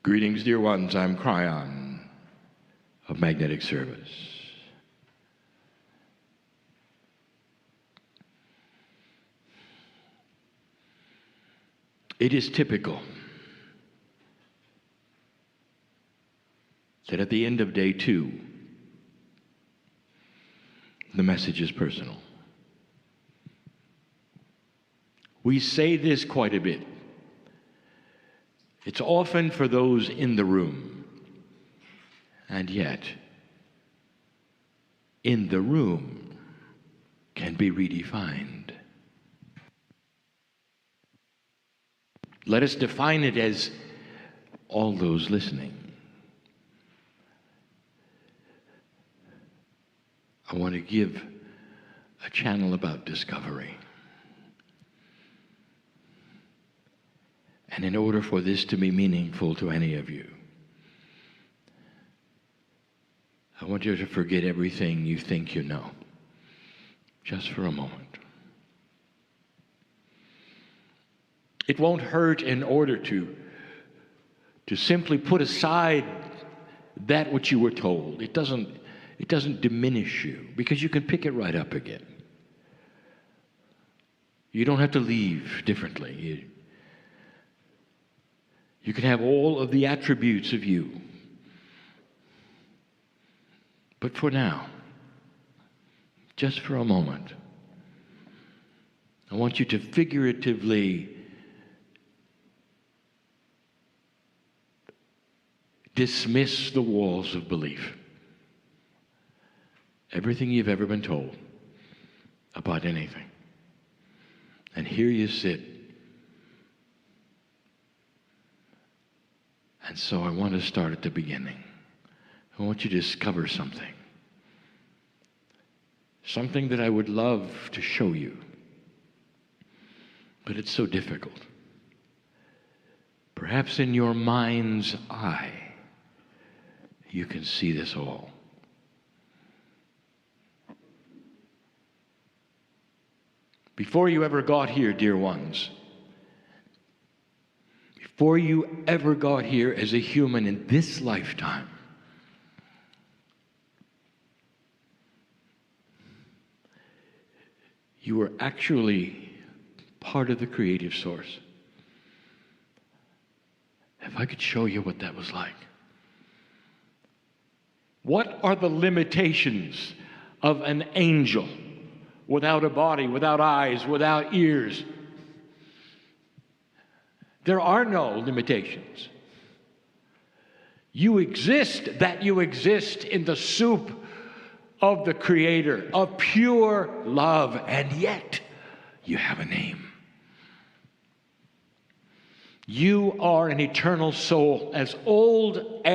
Greetings, dear ones. I'm Kryon of Magnetic Service. It is typical that at the end of day 2, the message is personal. We say this quite a bit. It's often for those in the room, and yet, in the room can be redefined. Let us define it as all those listening. I want to give a channel about discovery. And in order for this to be meaningful to any of you, I want you to forget everything you think you know, just for a moment. It won't hurt in order to simply put aside that which you were told. It doesn't diminish you, because you can pick it right up again. You don't have to leave differently. You can have all of the attributes of you. But for now, just for a moment, I want you to figuratively dismiss the walls of belief. Everything you've ever been told about anything. And here you sit. And so I want to start at the beginning. I want you to discover something. Something that I would love to show you. But it's so difficult. Perhaps in your mind's eye, you can see this all. Before you ever got here, dear ones, before you ever got here as a human in this lifetime, you were actually part of the creative source. If I could show you what that was like. What are the limitations of an angel without a body, without eyes, without ears? There are no limitations. You exist in the soup of the Creator, of pure love, and yet you have a name. You are an eternal soul, as old,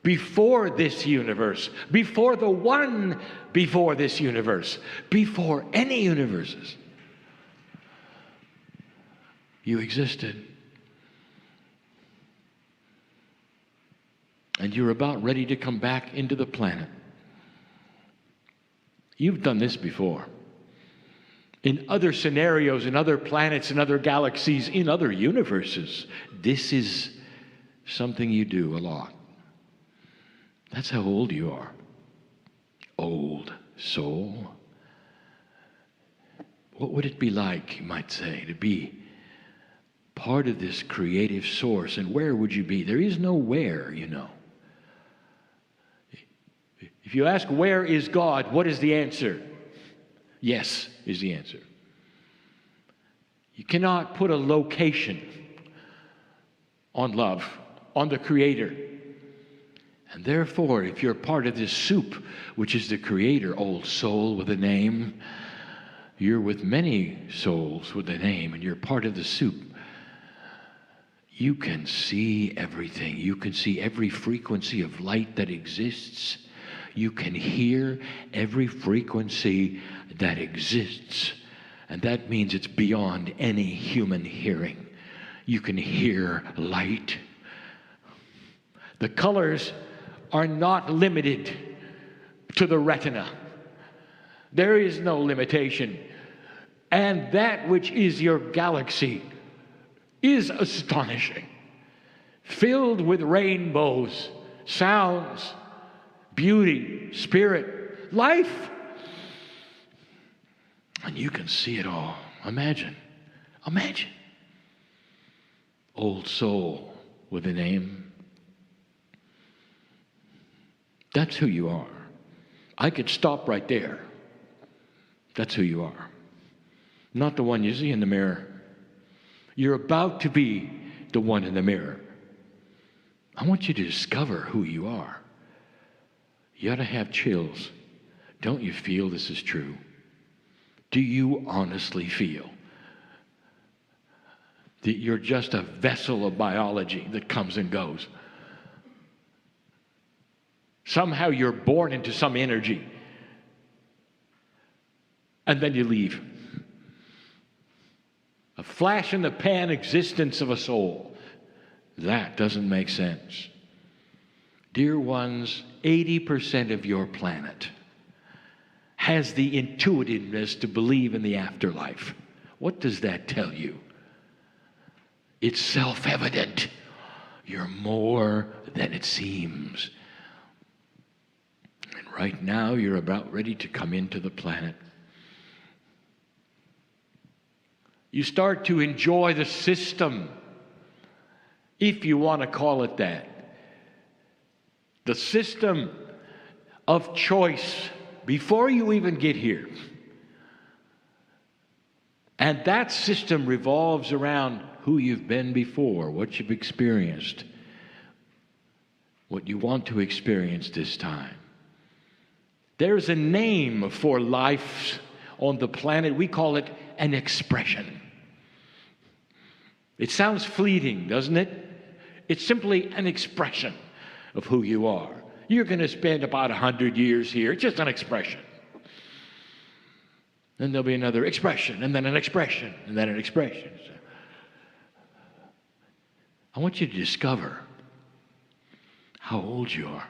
before this universe, before the one before this universe, before any universes. You existed. And you're about ready to come back into the planet. You've done this before. In other scenarios, in other planets, in other galaxies, in other universes. This is something you do a lot. That's how old you are. Old soul. What would it be like, you might say, to be part of this creative source? And where would you be? There is no where, you know. If you ask, where is God? What is the answer? Yes is the answer. You cannot put a location on love, on the Creator. And therefore, if you're part of this soup, which is the Creator, old soul with a name, you're with many souls with a name, and you're part of the soup. You can see everything. You can see every frequency of light that exists. You can hear every frequency that exists. And that means it's beyond any human hearing. You can hear light. The colors are not limited to the retina. There is no limitation. And that which is your galaxy is astonishing. filled with rainbows, sounds, beauty, spirit, life. And you can see it all. Imagine. Old soul with a name. That's who you are. I could stop right there. That's who you are. Not the one you see in the mirror. You're about to be the one in the mirror. I want you to discover who you are. You ought to have chills. Don't you feel this is true? Do you honestly feel that you're just a vessel of biology that comes and goes? Somehow you're born into some energy, and then you leave. A flash in the pan existence of a soul. That doesn't make sense. Dear ones, 80% of your planet has the intuitiveness to believe in the afterlife. What does that tell you? It's self-evident. You're more than it seems. And right now, you're about ready to come into the planet. You start to enjoy the system, if you want to call it that. The system of choice before you even get here. And that system revolves around who you've been before, what you've experienced, what you want to experience this time. There's a name for life on the planet. We call it an expression. It sounds fleeting, doesn't it? It's simply an expression of who you are. You're going to spend about 100 years here. It's just an expression. Then there'll be another expression, and then an expression, and then an expression. I want you to discover how old you are,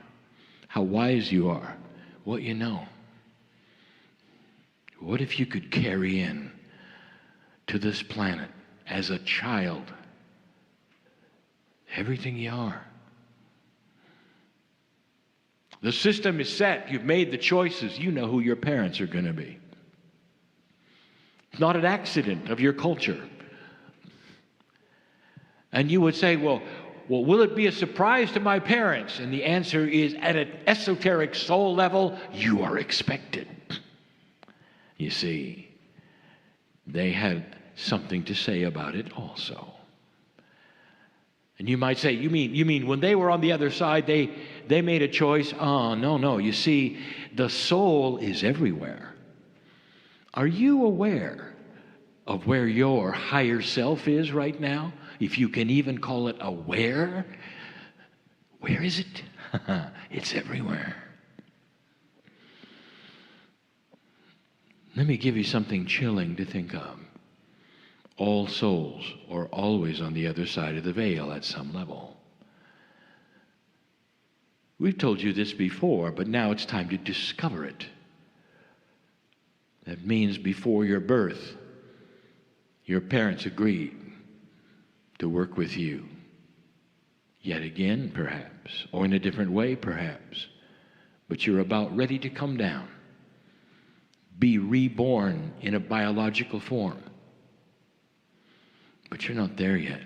how wise you are, what you know. What if you could carry in to this planet as a child everything you are? The system is set. You've made the choices. You know who your parents are going to be. It's not an accident of your culture. And you would say, well, will it be a surprise to my parents? And the answer is, at an esoteric soul level, you are expected. You see, they had something to say about it also. And you might say, you mean when they were on the other side, they made a choice? Oh, no. You see, the soul is everywhere. Are you aware of where your higher self is right now? If you can even call it aware. Where is it? It's everywhere. Let me give you something chilling to think of. All souls are always on the other side of the veil at some level. We've told you this before, but now it's time to discover it. That means before your birth, your parents agreed to work with you. Yet again, perhaps, or in a different way, perhaps. But you're about ready to come down. Be reborn in a biological form. But you're not there yet.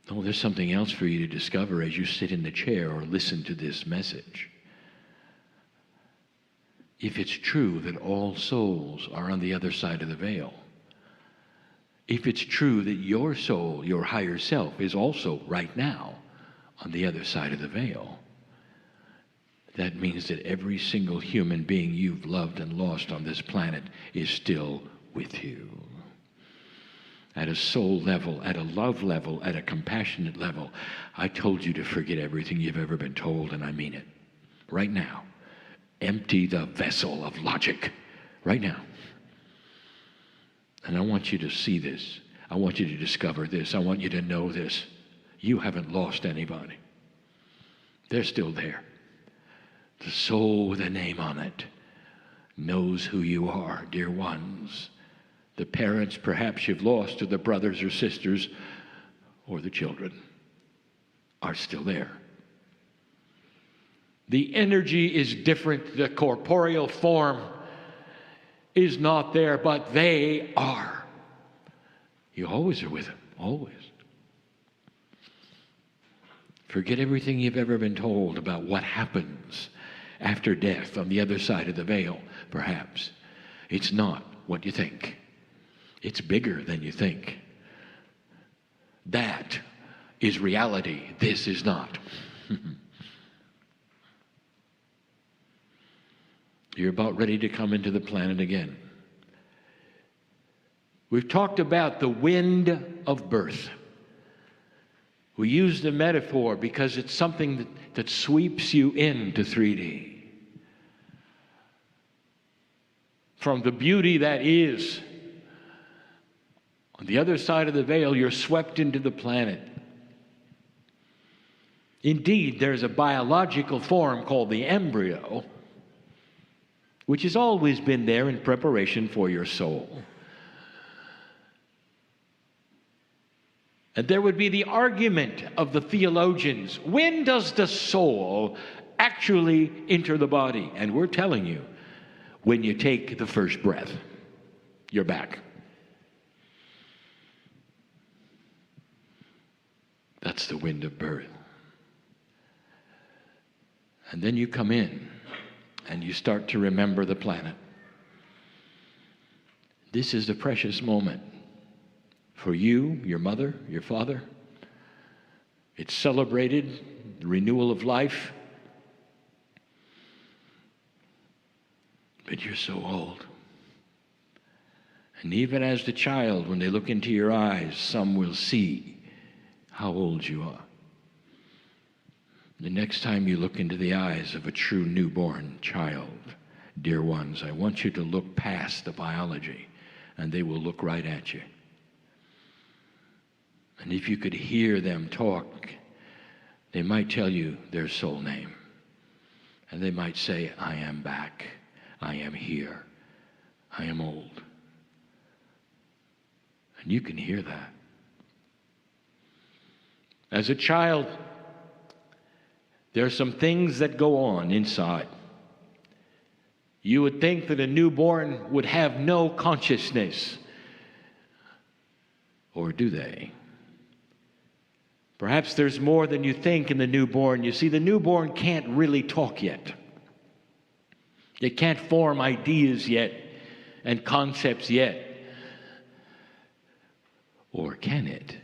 No, there's something else for you to discover as you sit in the chair or listen to this message. If it's true that all souls are on the other side of the veil, if it's true that your soul, your higher self, is also right now on the other side of the veil, that means that every single human being you've loved and lost on this planet is still with you. At a soul level, at a love level, at a compassionate level, I told you to forget everything you've ever been told, and I mean it. Right now. Empty the vessel of logic. Right now. And I want you to see this. I want you to discover this. I want you to know this. You haven't lost anybody. They're still there. The soul with a name on it knows who you are, dear ones. The parents perhaps you've lost are the brothers or sisters or the children. are still there. The energy is different. The corporeal form is not there, but they are. You always are with them, always. Forget everything you've ever been told about what happens after death on the other side of the veil, perhaps. It's not what you think. It's bigger than you think. That is reality. This is not. You're about ready to come into the planet again. We've talked about the wind of birth. We use the metaphor because it's something that sweeps you into 3D. From the beauty that is, on the other side of the veil, you're swept into the planet. Indeed, there's a biological form called the embryo, which has always been there in preparation for your soul. And there would be the argument of the theologians, when does the soul actually enter the body? And we're telling you, when you take the first breath, you're back. That's the wind of birth. And then you come in and you start to remember the planet. This is a precious moment for you, your mother, your father. It's celebrated, the renewal of life. But you're so old. And even as the child, when they look into your eyes, some will see how old you are. The next time you look into the eyes of a true newborn child, dear ones, I want you to look past the biology, and they will look right at you. And if you could hear them talk, they might tell you their soul name. And they might say, I am back. I am here. I am old. And you can hear that. As a child, there are some things that go on inside. You would think that a newborn would have no consciousness. Or do they? Perhaps there's more than you think in the newborn. You see, the newborn can't really talk yet. It can't form ideas yet and concepts yet. Or can it?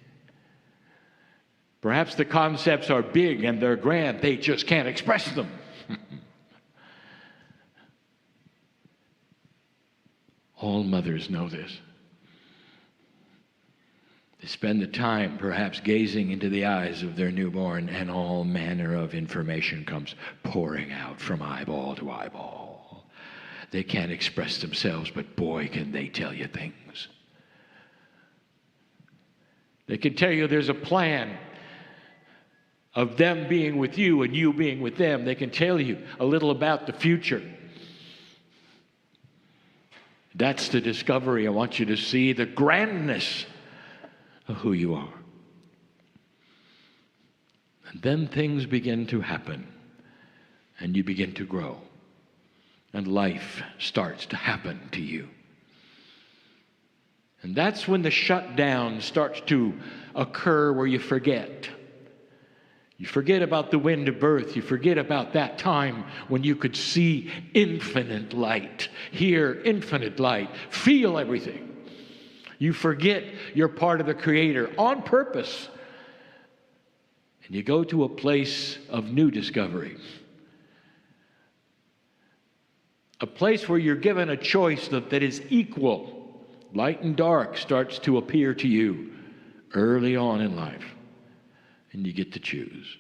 Perhaps the concepts are big and they're grand. They just can't express them. All mothers know this. They spend the time perhaps gazing into the eyes of their newborn, and all manner of information comes pouring out from eyeball to eyeball. They can't express themselves, but boy, can they tell you things. They can tell you there's a plan of them being with you and you being with them. They can tell you a little about the future. That's the discovery I want you to see, the grandness of who you are. And then things begin to happen, and you begin to grow, and life starts to happen to you. And that's when the shutdown starts to occur, where you forget. You forget about the wind of birth. You forget about that time when you could see infinite light, hear infinite light, feel everything. You forget you're part of the Creator on purpose. And you go to a place of new discovery. A place where you're given a choice that is equal. Light and dark starts to appear to you early on in life. And you get to choose.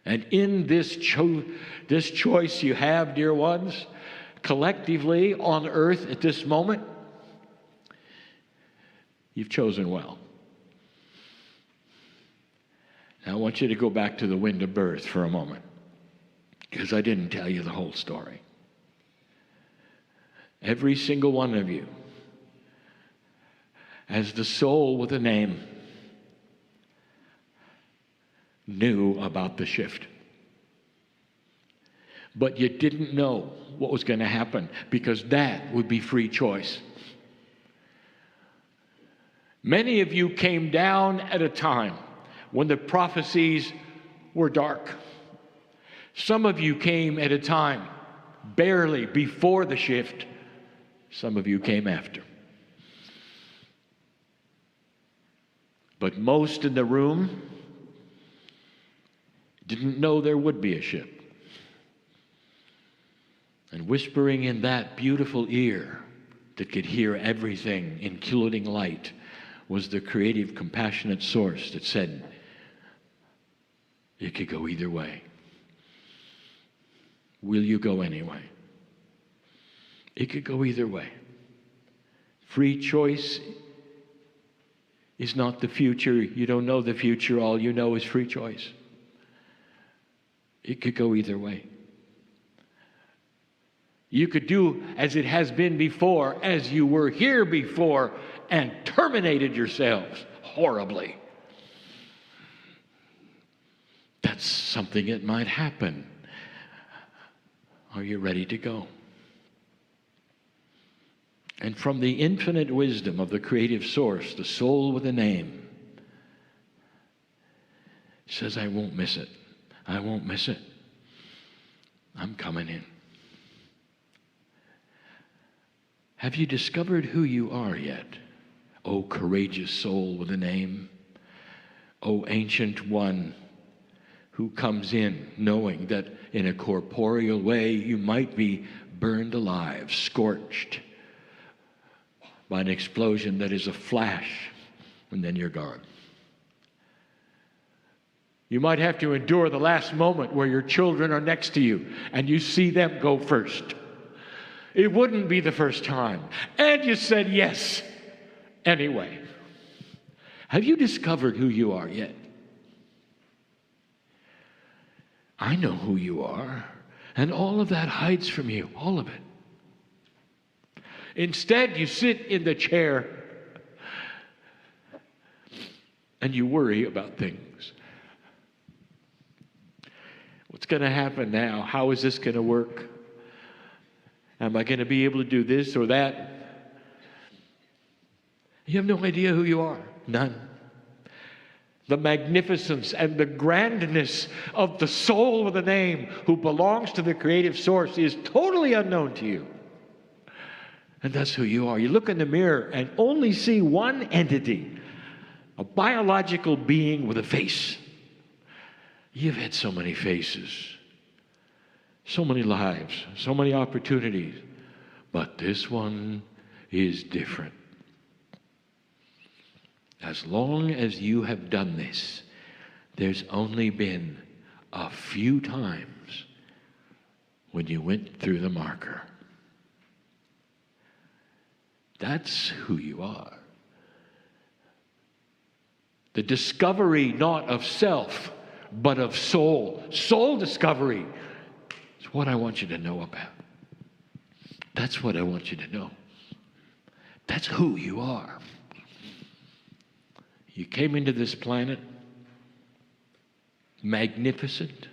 And in this choice you have, dear ones, collectively on earth at this moment, you've chosen well. Now I want you to go back to the wind of birth for a moment, because I didn't tell you the whole story. Every single one of you, as the soul with a name, knew about the shift. But you didn't know what was going to happen, because that would be free choice. Many of you came down at a time when the prophecies were dark. Some of you came at a time barely before the shift. Some of you came after. But most in the room didn't know there would be a shift. And whispering in that beautiful ear that could hear everything, including light, was the creative, compassionate source that said, it could go either way. Will you go anyway? It could go either way. Free choice is not the future. You don't know the future. All you know is free choice. It could go either way. You could do as it has been before, as you were here before, and terminated yourselves horribly. That's something that might happen. Are you ready to go? And from the infinite wisdom of the creative source, the soul with a name says, I won't miss it. I won't miss it. I'm coming in. Have you discovered who you are yet? O courageous soul with a name. O ancient one who comes in knowing that in a corporeal way you might be burned alive, scorched by an explosion that is a flash, and then you're gone. You might have to endure the last moment where your children are next to you and you see them go first. It wouldn't be the first time. And you said yes anyway. Have you discovered who you are yet? I know who you are, and all of that hides from you, all of it. Instead, you sit in the chair and you worry about things. What's going to happen now? How is this going to work? Am I going to be able to do this or that? You have no idea who you are. None. The magnificence and the grandness of the soul with a name who belongs to the creative source is totally unknown to you. And that's who you are. You look in the mirror and only see one entity, a biological being with a face. You've had so many faces, so many lives, so many opportunities, but this one is different. As long as you have done this, there's only been a few times when you went through the marker. That's who you are. The discovery not of self, but of soul. Soul discovery is what I want you to know about. That's what I want you to know. That's who you are. You came into this planet magnificent,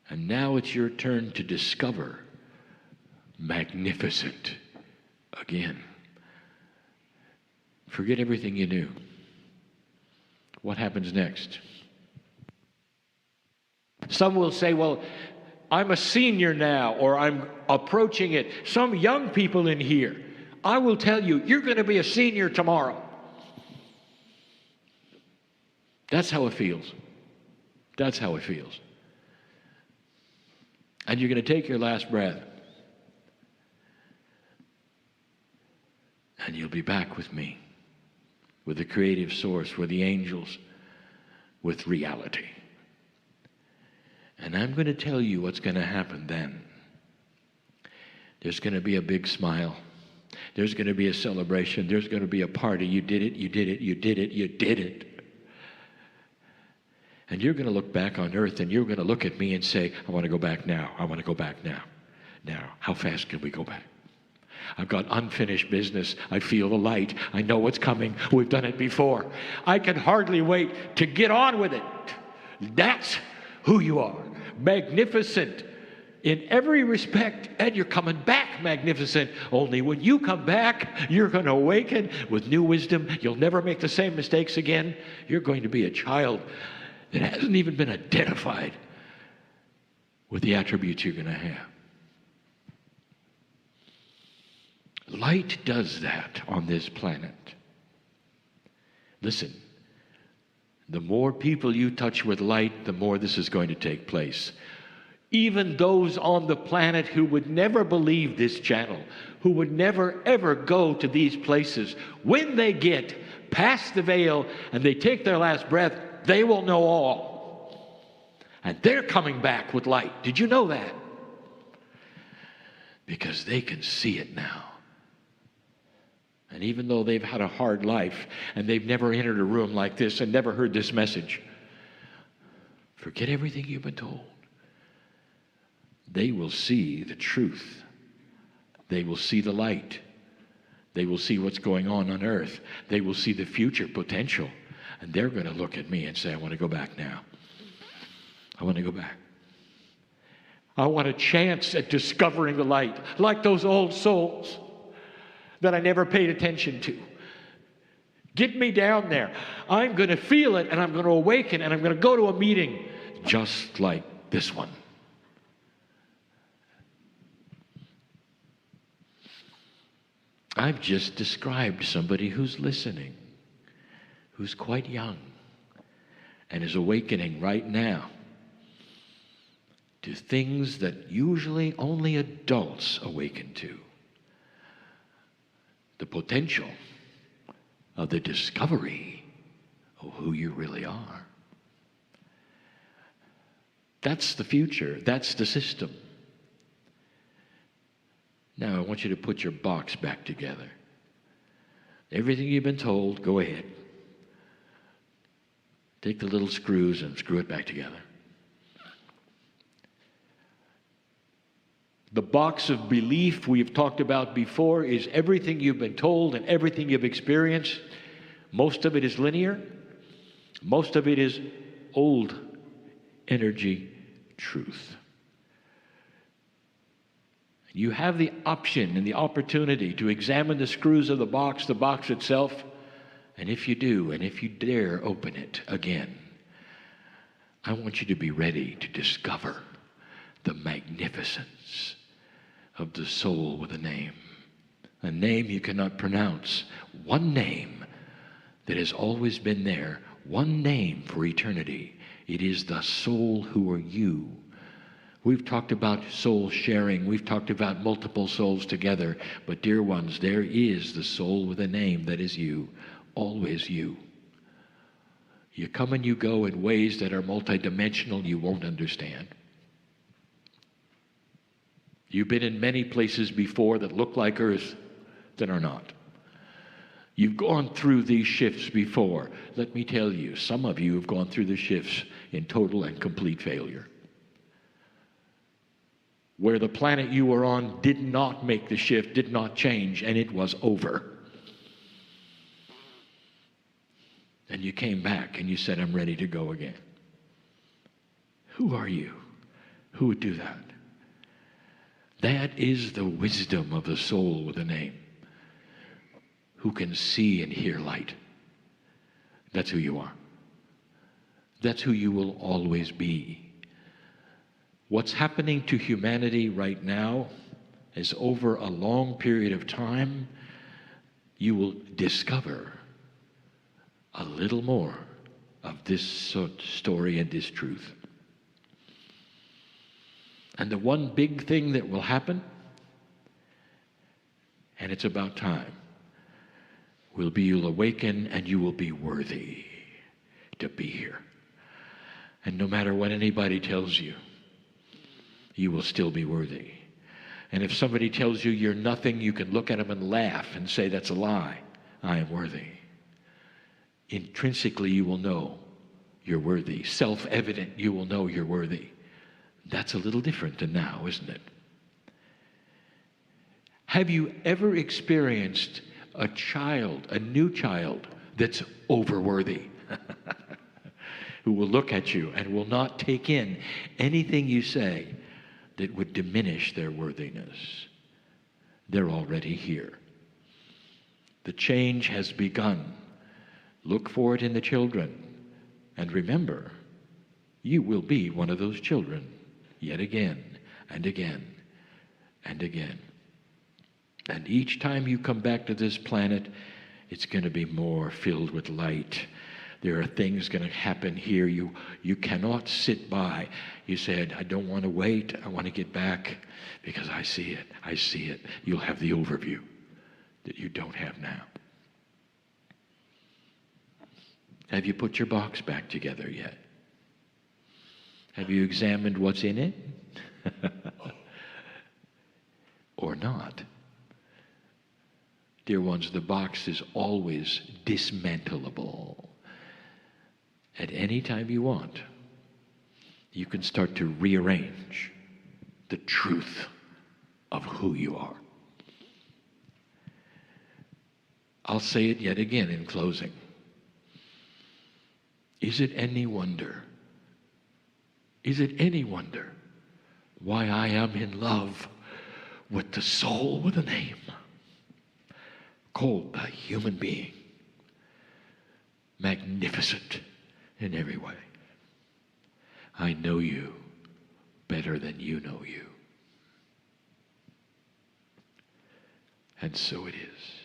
and now it's your turn to discover magnificent again. Forget everything you knew. What happens next? Some will say, well, I'm a senior now, or I'm approaching it. Some young people in here, I will tell you, you're going to be a senior tomorrow. That's how it feels. That's how it feels. And you're going to take your last breath. And you'll be back with me, with the creative source, with the angels, with reality. And I'm going to tell you what's going to happen then. There's going to be a big smile. There's going to be a celebration. There's going to be a party. You did it, you did it, you did it, you did it. And you're going to look back on earth and you're going to look at me and say, I want to go back now. I want to go back now. Now, how fast can we go back? I've got unfinished business. I feel the light. I know what's coming. We've done it before. I can hardly wait to get on with it. That's who you are. Magnificent in every respect, and you're coming back magnificent. Only when you come back, you're going to awaken with new wisdom. You'll never make the same mistakes again. You're going to be a child that hasn't even been identified with the attributes you're going to have. Light does that on this planet. Listen, the more people you touch with light, the more this is going to take place. Even those on the planet who would never believe this channel, who would never ever go to these places, when they get past the veil and they take their last breath, they will know all. And they're coming back with light. Did you know that? Because they can see it now. And even though they've had a hard life and they've never entered a room like this and never heard this message, forget everything you've been told. They will see the truth. They will see the light. They will see what's going on earth. They will see the future potential. And they're going to look at me and say, I want to go back now. I want to go back. I want a chance at discovering the light, like those old souls that I never paid attention to. Get me down there. I'm going to feel it, and I'm going to awaken, and I'm going to go to a meeting just like this one. I've just described somebody who's listening, who's quite young, and is awakening right now to things that usually only adults awaken to. The potential of the discovery of who you really are. That's the future. That's the system. Now I want you to put your box back together. Everything you've been told, go ahead. Take the little screws and screw it back together. The box of belief we've talked about before is everything you've been told and everything you've experienced. Most of it is linear. Most of it is old energy truth. You have the option and the opportunity to examine the screws of the box itself, and if you do, and if you dare open it again, I want you to be ready to discover the magnificence of the soul with a name you cannot pronounce, one name that has always been there, one name for eternity. It is the soul who are you. We've talked about soul sharing. We've talked about multiple souls together. But dear ones, there is the soul with a name that is you, always you. You come and you go in ways that are multidimensional you won't understand. You've been in many places before that look like Earth that are not. You've gone through these shifts before. Let me tell you, some of you have gone through the shifts in total and complete failure. Where the planet you were on did not make the shift, did not change, and it was over. And you came back and you said, I'm ready to go again. Who are you? Who would do that? That is the wisdom of the soul with a name, who can see and hear light. That's who you are. That's who you will always be. What's happening to humanity right now is over a long period of time, you will discover a little more of this story and this truth. And the one big thing that will happen, and it's about time, will be you'll awaken and you will be worthy to be here. And no matter what anybody tells you, you will still be worthy. And if somebody tells you you're nothing, you can look at them and laugh and say, that's a lie. I am worthy. Intrinsically, you will know you're worthy. Self-evident, you will know you're worthy. That's a little different than now, isn't it? Have you ever experienced a new child that's overworthy? who will look at you and will not take in anything you say that would diminish their worthiness. They're already here. The change has begun. Look for it in the children. And remember, you will be one of those children yet again and again and again. And each time you come back to this planet, it's going to be more filled with light. There are things going to happen here. You cannot sit by. You said, I don't want to wait. I want to get back because I see it. I see it. You'll have the overview that you don't have now. Have you put your box back together yet? Have you examined what's in it? Or not? Dear ones, the box is always dismantleable. At any time you want, you can start to rearrange the truth of who you are. I'll say it yet again in closing. Is it any wonder why I am in love with the soul with a name called a human being, magnificent in every way? I know you better than you know you. And so it is.